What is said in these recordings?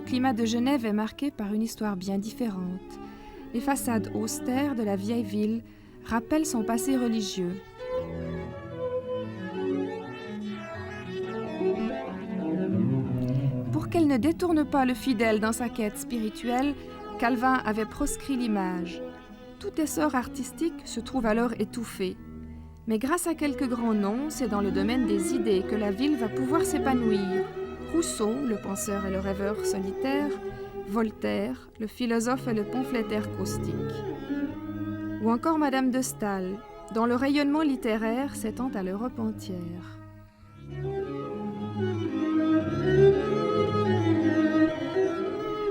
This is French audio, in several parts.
climat de Genève est marqué par une histoire bien différente. Les façades austères de la vieille ville rappellent son passé religieux. Pour qu'elle ne détourne pas le fidèle dans sa quête spirituelle, Calvin avait proscrit l'image. Tout essor artistique se trouve alors étouffé. Mais grâce à quelques grands noms, c'est dans le domaine des idées que la ville va pouvoir s'épanouir. Rousseau, le penseur et le rêveur solitaire, Voltaire, le philosophe et le pamphlétaire caustique. Ou encore Madame de Staël, dont le rayonnement littéraire s'étend à l'Europe entière.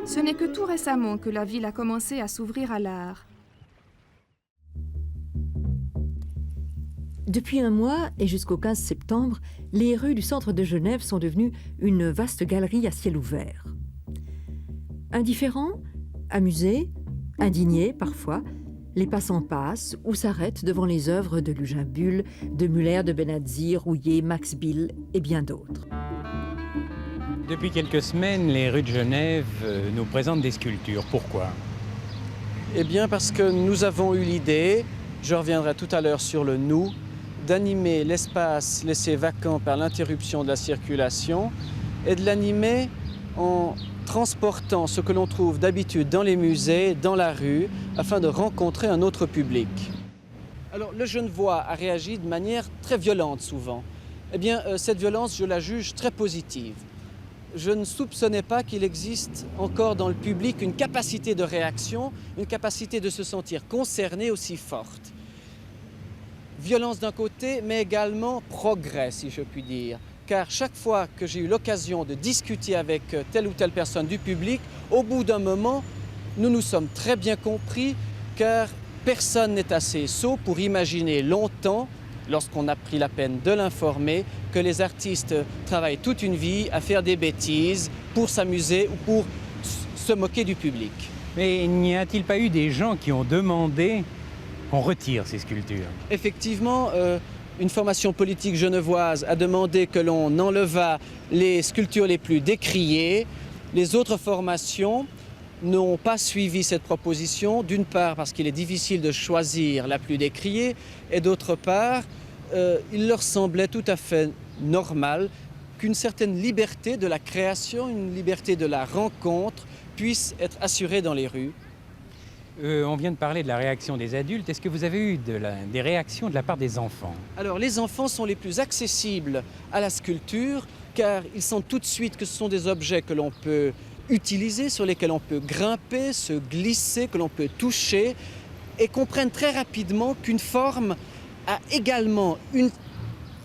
Ce n'est que tout récemment que la ville a commencé à s'ouvrir à l'art. Depuis un mois et jusqu'au 15 septembre, les rues du centre de Genève sont devenues une vaste galerie à ciel ouvert. Indifférents, amusés, indignés parfois, les passants passent ou s'arrêtent devant les œuvres de Lugin Bulle, de Muller, de Benazzi, Rouillet, Max Bill et bien d'autres. Depuis quelques semaines, les rues de Genève nous présentent des sculptures. Pourquoi ? Eh bien parce que nous avons eu l'idée, je reviendrai tout à l'heure sur le « nous », d'animer l'espace laissé vacant par l'interruption de la circulation et de l'animer en transportant ce que l'on trouve d'habitude dans les musées, dans la rue, afin de rencontrer un autre public. Alors le Genevois a réagi de manière très violente souvent. Eh bien cette violence, je la juge très positive. Je ne soupçonnais pas qu'il existe encore dans le public une capacité de réaction, une capacité de se sentir concerné aussi forte. Violence d'un côté, mais également progrès, si je puis dire. Car chaque fois que j'ai eu l'occasion de discuter avec telle ou telle personne du public, au bout d'un moment, nous nous sommes très bien compris, car personne n'est assez sot pour imaginer longtemps, lorsqu'on a pris la peine de l'informer, que les artistes travaillent toute une vie à faire des bêtises pour s'amuser ou pour se moquer du public. Mais n'y a-t-il pas eu des gens qui ont demandé qu'on retire ces sculptures ? Effectivement, une formation politique genevoise a demandé que l'on enlevât les sculptures les plus décriées. Les autres formations n'ont pas suivi cette proposition, d'une part parce qu'il est difficile de choisir la plus décriée, et d'autre part, il leur semblait tout à fait normal qu'une certaine liberté de la création, une liberté de la rencontre puisse être assurée dans les rues. On vient de parler de la réaction des adultes. Est-ce que vous avez eu des réactions de la part des enfants ? Alors les enfants sont les plus accessibles à la sculpture car ils sentent tout de suite que ce sont des objets que l'on peut utiliser, sur lesquels on peut grimper, se glisser, que l'on peut toucher et comprennent très rapidement qu'une forme a également une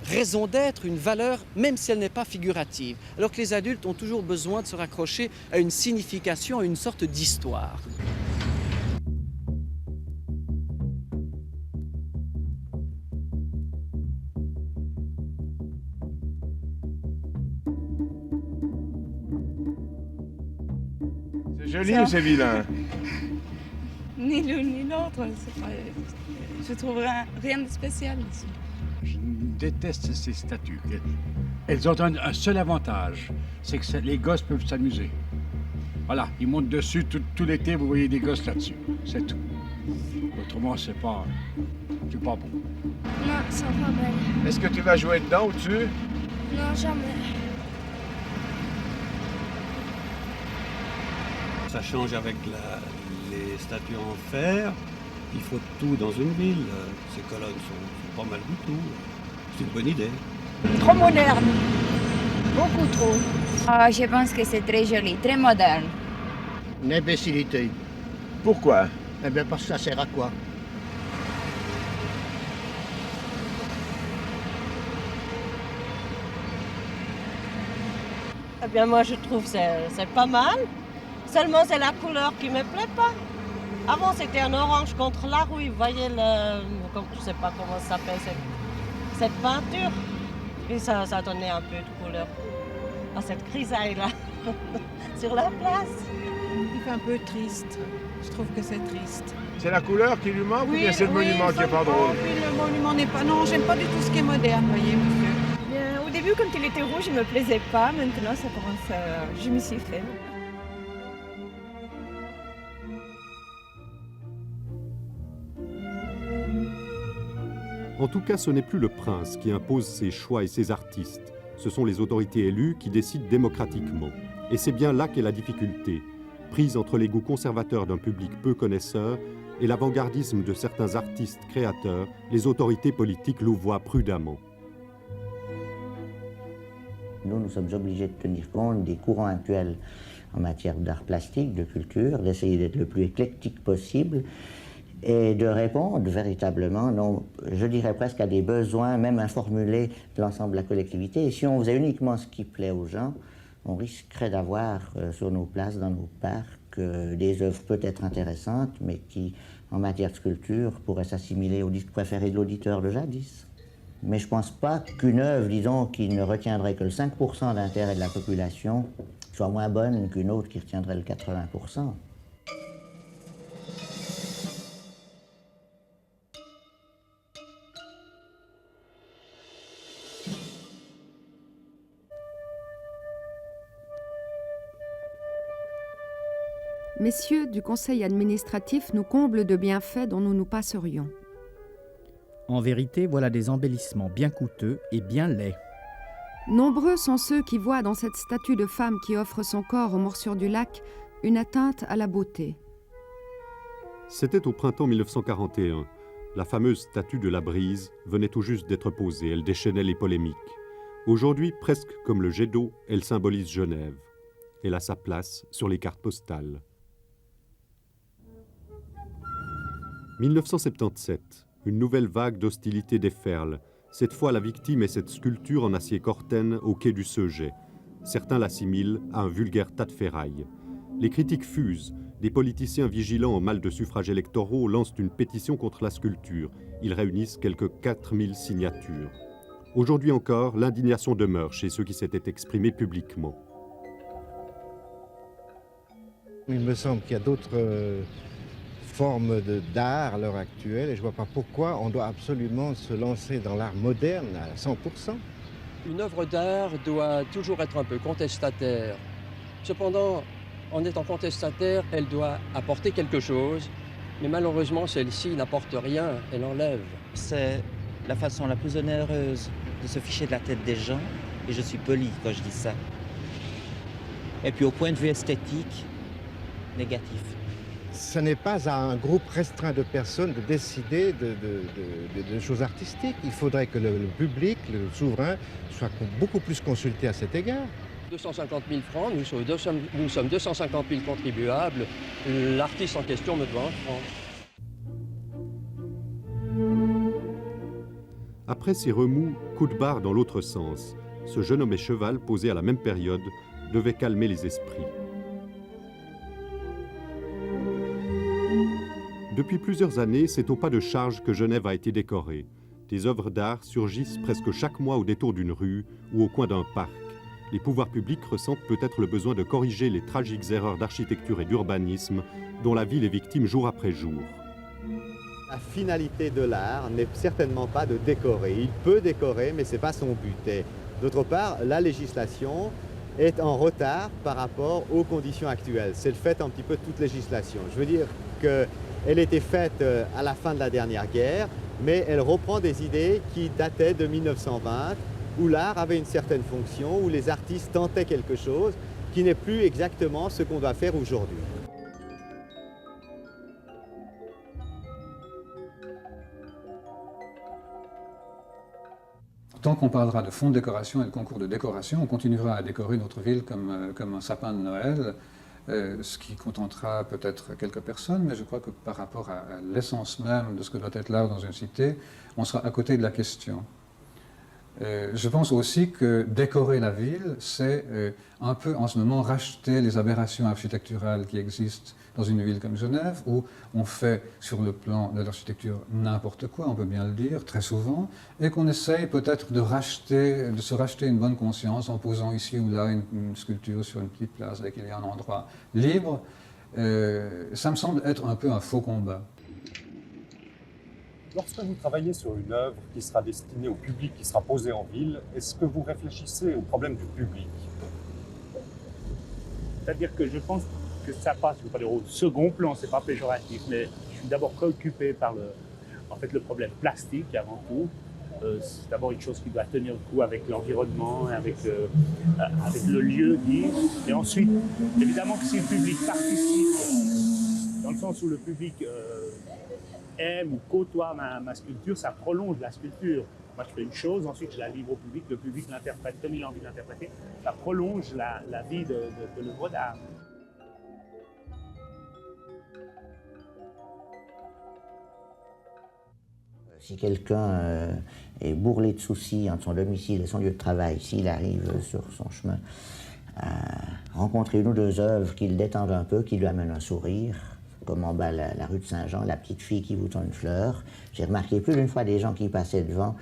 raison d'être, une valeur, même si elle n'est pas figurative. Alors que les adultes ont toujours besoin de se raccrocher à une signification, à une sorte d'histoire. C'est joli ou c'est vilain? Ni l'une ni l'autre. Je trouve rien de spécial ici. Je déteste ces statues. Elles ont un seul avantage, c'est que les gosses peuvent s'amuser. Voilà, ils montent dessus tout l'été, vous voyez des gosses là-dessus, c'est tout. Autrement, c'est pas bon. Non, elles sont pas belles. Est-ce que tu vas jouer dedans ou dessus? Non, jamais. Ça change avec les statues en fer. Il faut tout dans une ville. Ces colonnes sont pas mal du tout. C'est une bonne idée. Trop moderne. Beaucoup trop. Je pense que c'est très joli, très moderne. Une imbécilité. Pourquoi? Eh bien parce que ça sert à quoi? Eh bien moi je trouve que c'est pas mal. Seulement c'est la couleur qui me plaît pas. Avant c'était un orange contre la rouille, vous voyez je sais pas comment ça s'appelle cette peinture. Et ça donnait un peu de couleur à cette grisaille là sur la place. Il fait un peu triste. Je trouve que c'est triste. C'est la couleur qui lui manque ou bien c'est le monument qui est pas drôle? Oui, le monument n'est pas... Non, j'aime pas du tout ce qui est moderne, voyez, monsieur. Bien, au début, quand il était rouge, il me plaisait pas. Maintenant, ça commence à... Je m'y suis fait. En tout cas, ce n'est plus le prince qui impose ses choix et ses artistes. Ce sont les autorités élues qui décident démocratiquement. Et c'est bien là qu'est la difficulté, prise entre les goûts conservateurs d'un public peu connaisseur et l'avant-gardisme de certains artistes créateurs, les autorités politiques louvoient prudemment. Nous sommes obligés de tenir compte des courants actuels en matière d'art plastique, de culture, d'essayer d'être le plus éclectique possible et de répondre véritablement, non, je dirais presque à des besoins, même informulés de l'ensemble de la collectivité. Et si on faisait uniquement ce qui plaît aux gens, on risquerait d'avoir sur nos places, dans nos parcs, des œuvres peut-être intéressantes, mais qui, en matière de sculpture, pourraient s'assimiler au disque préféré de l'auditeur de jadis. Mais je ne pense pas qu'une œuvre, disons, qui ne retiendrait que le 5% d'intérêt de la population soit moins bonne qu'une autre qui retiendrait le 80%. Messieurs du conseil administratif nous comblent de bienfaits dont nous nous passerions. En vérité, voilà des embellissements bien coûteux et bien laids. Nombreux sont ceux qui voient dans cette statue de femme qui offre son corps aux morsures du lac une atteinte à la beauté. C'était au printemps 1941. La fameuse statue de la Brise venait tout juste d'être posée. Elle déchaînait les polémiques. Aujourd'hui, presque comme le jet d'eau, elle symbolise Genève. Elle a sa place sur les cartes postales. 1977. Une nouvelle vague d'hostilité déferle. Cette fois, la victime est cette sculpture en acier Corten au quai du Seuget. Certains l'assimilent à un vulgaire tas de ferraille. Les critiques fusent. Des politiciens vigilants au mal de suffrages électoraux lancent une pétition contre la sculpture. Ils réunissent quelques 4000 signatures. Aujourd'hui encore, l'indignation demeure chez ceux qui s'étaient exprimés publiquement. Il me semble qu'il y a d'autres formes d'art à l'heure actuelle et je ne vois pas pourquoi on doit absolument se lancer dans l'art moderne à 100%. Une œuvre d'art doit toujours être un peu contestataire. Cependant, en étant contestataire, elle doit apporter quelque chose, mais malheureusement, celle-ci n'apporte rien, elle enlève. C'est la façon la plus onéreuse de se ficher de la tête des gens, et je suis poli quand je dis ça. Et puis au point de vue esthétique, négatif. Ce n'est pas à un groupe restreint de personnes de décider de choses artistiques. Il faudrait que le public, le souverain, soit beaucoup plus consulté à cet égard. 250 000 francs, nous sommes 250 000 contribuables. L'artiste en question me doit 1 franc. Après ces remous, coup de barre dans l'autre sens. Ce jeune homme et cheval, posé à la même période, devait calmer les esprits. Depuis plusieurs années, c'est au pas de charge que Genève a été décorée. Des œuvres d'art surgissent presque chaque mois au détour d'une rue ou au coin d'un parc. Les pouvoirs publics ressentent peut-être le besoin de corriger les tragiques erreurs d'architecture et d'urbanisme dont la ville est victime jour après jour. La finalité de l'art n'est certainement pas de décorer. Il peut décorer, mais ce n'est pas son but. Et d'autre part, la législation est en retard par rapport aux conditions actuelles. C'est le fait un petit peu de toute législation. Je veux dire qu'elle était faite à la fin de la dernière guerre, mais elle reprend des idées qui dataient de 1920, où l'art avait une certaine fonction, où les artistes tentaient quelque chose qui n'est plus exactement ce qu'on doit faire aujourd'hui. Tant qu'on parlera de fonds de décoration et de concours de décoration, on continuera à décorer notre ville comme un sapin de Noël, ce qui contentera peut-être quelques personnes, mais je crois que par rapport à l'essence même de ce que doit être l'art dans une cité, on sera à côté de la question. Je pense aussi que décorer la ville, c'est un peu en ce moment racheter les aberrations architecturales qui existent dans une ville comme Genève, où on fait sur le plan de l'architecture n'importe quoi, on peut bien le dire, très souvent, et qu'on essaye peut-être de se racheter une bonne conscience en posant ici ou là une sculpture sur une petite place dès qu'il y a un endroit libre. Ça me semble être un peu un faux combat. Lorsque vous travaillez sur une œuvre qui sera destinée au public, qui sera posée en ville, est-ce que vous réfléchissez au problème du public? C'est-à-dire que je pense que ça passe au second plan, c'est pas péjoratif, mais je suis d'abord préoccupé par en fait le problème plastique avant tout. C'est d'abord une chose qui doit tenir le coup avec l'environnement, avec le lieu dit. Et ensuite, évidemment que si le public participe, dans le sens où le public aime ou côtoie ma sculpture, ça prolonge la sculpture. Moi, je fais une chose, ensuite je la livre au public, le public l'interprète comme il a envie de l'interpréter. Ça prolonge la vie de l'œuvre d'art. Si quelqu'un est bourrelé de soucis entre son domicile et son lieu de travail, s'il arrive sur son chemin à rencontrer une ou deux œuvres qui le détendent un peu, qui lui amènent un sourire, comme en bas la rue de Saint-Jean, la petite fille qui vous tend une fleur. J'ai remarqué plus d'une fois des gens qui passaient devant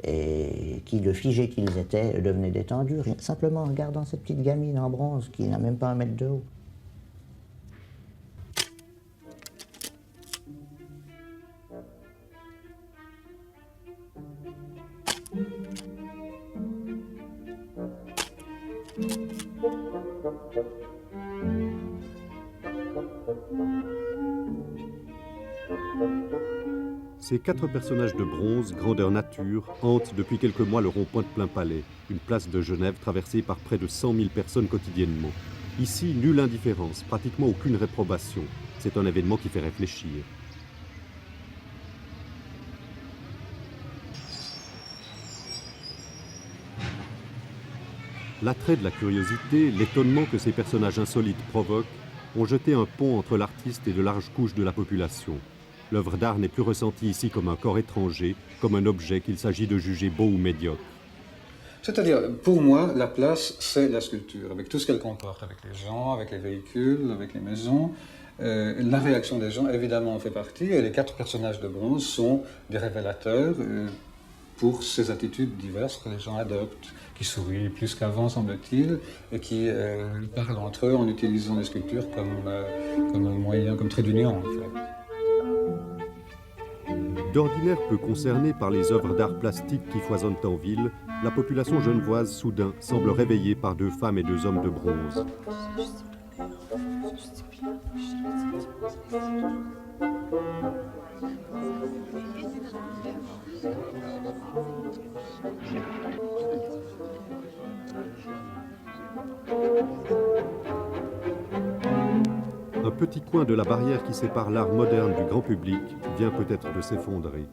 et qui, de figés qu'ils étaient, devenaient détendus, simplement en regardant cette petite gamine en bronze qui n'a même pas 1 mètre de haut. Ces 4 personnages de bronze, grandeur nature, hantent depuis quelques mois le rond-point de Plain-Palais, une place de Genève traversée par près de 100 000 personnes quotidiennement. Ici, nulle indifférence, pratiquement aucune réprobation. C'est un événement qui fait réfléchir. L'attrait de la curiosité, l'étonnement que ces personnages insolites provoquent, ont jeté un pont entre l'artiste et de larges couches de la population. L'œuvre d'art n'est plus ressentie ici comme un corps étranger, comme un objet qu'il s'agit de juger beau ou médiocre. C'est-à-dire, pour moi, la place, c'est la sculpture, avec tout ce qu'elle comporte, avec les gens, avec les véhicules, avec les maisons. La réaction des gens, évidemment, en fait partie, et les 4 personnages de bronze sont des révélateurs pour ces attitudes diverses que les gens adoptent, qui sourient plus qu'avant, semble-t-il, et qui parlent entre eux en utilisant les sculptures comme un moyen, comme trait d'union, en fait. D'ordinaire peu concernée par les œuvres d'art plastique qui foisonnent en ville, la population genevoise, soudain, semble réveillée par 2 femmes et 2 hommes de bronze. Un petit coin de la barrière qui sépare l'art moderne du grand public vient peut-être de s'effondrer.